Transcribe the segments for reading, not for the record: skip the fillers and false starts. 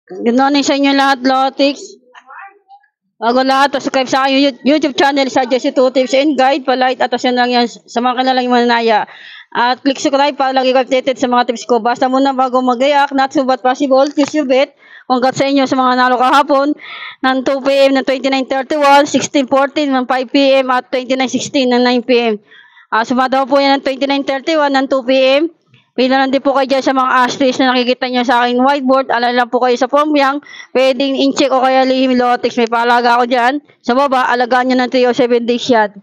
Good morning sa inyo lahat, Lotix. Bago lahat, subscribe sa aking YouTube channel sa Jesse 2 Tips and Guide. Pa-like at yan lang yan sa mga kanilang mananaya. At click subscribe para lagi ka updated sa mga tips ko. Basta muna bago mag-react, not so but possible, choose your bet. Congrats sa inyo sa mga nalo kahapon ng 2 p.m. ng 29:31, 16:14 ng 5 p.m. at 29:16 ng 9 p.m. Sumadaw po yan ng 29:31 ng 2 p.m. Pila din po kayo dyan sa mga asterisk na nakikita nyo sa aking whiteboard. Alala lang po kayo sa formyang. Pwedeng in-check o kaya lihim Lotix. May palaga ako dyan. Sa baba, alagaan nyo ng 3 o 7 days yan.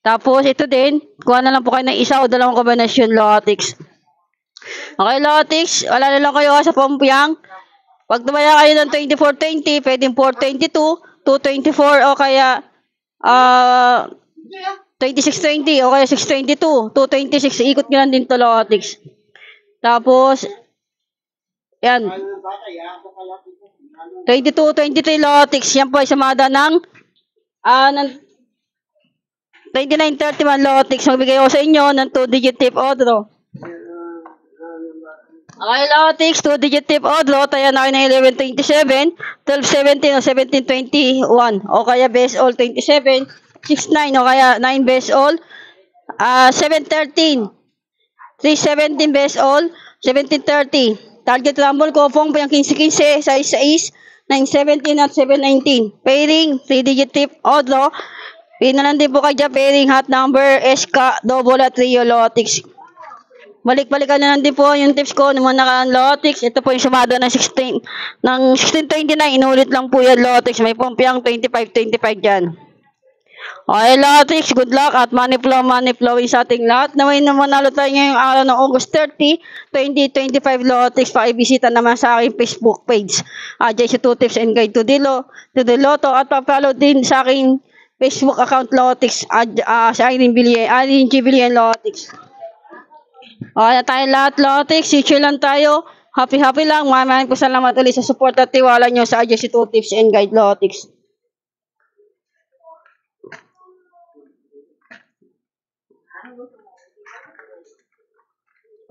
Tapos ito din, kuha na lang po kayo ng isa o dalawang kombinasyon Lotix. Okay Lotix, alala lang kayo sa formyang. Pag tumaya kayo ng 2420, pwedeng 422, 224 o kaya 2620 o kaya 622, 226. Ikot nyo lang din to Lotix. Tapos, yan. 22-23 Lotix. Yan po ay sumada ng 29-31 Lotix. Magbigay ko sa inyo ng 2-digit tip o draw. Okay Lotix, 2-digit tip o draw. Tayo na kayo ng 11-27, 12-17 o 17-21. O kaya best all 27, 6-9 o kaya 9 best all. 7-13. 317 best all, 1730. Target rumble ko pong yung 15-15, 6-6, 9-17 at 7-19. Pairing, 3-digit tip, odd draw. Pinalan din po kayo dyan, pairing, hot number, SK, double at trio, Lotix. Balik-balikan na lang din po yung tips ko naman naka-Lotix. Ito po yung sumada ng 1629. Inulit lang po yan, Lotix. May pumpiyang 25-25 dyan. Okay, Lotix, good luck at money flow sa ating lahat. Naway na manalo tayo ngayong araw ng August 30, 2025, Lotix. Pakibisita naman sa aking Facebook page. Jesse 2 Tips and Guide to the Lotto. At pa-follow din sa aking Facebook account, Lotix. Sa Irene G. Billion, Lotix. Okay na tayo lahat, Lotix. Future lang tayo. Happy lang. Maraming po salamat ulit sa support at tiwala nyo sa Jesse 2 Tips and Guide, Lotix.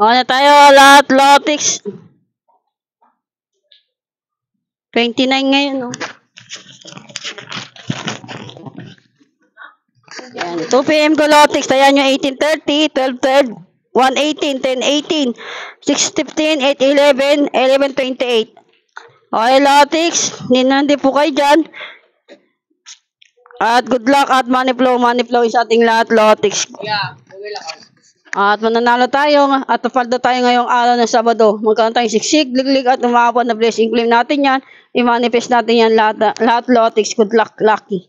Okay na tayo lahat, Lotix. 29 ngayon, no? Yan. 2 p.m. ko, Lotix. Tayan nyo 18:30, 12:12, 1:18, 10:18, 6:15, 8:11, 11:28. Okay, Lotix. Ninandi po kayo dyan. At good luck at money flow sa ating lahat, Lotix. Yeah, okay lang. At mananalo tayo at papaldo tayo ngayong araw ng Sabado. Magkaroon tayong siksik, liglig at umabot na blessing. Claim natin yan. I-manifest natin yan lahat Lotix. Good luck, lucky.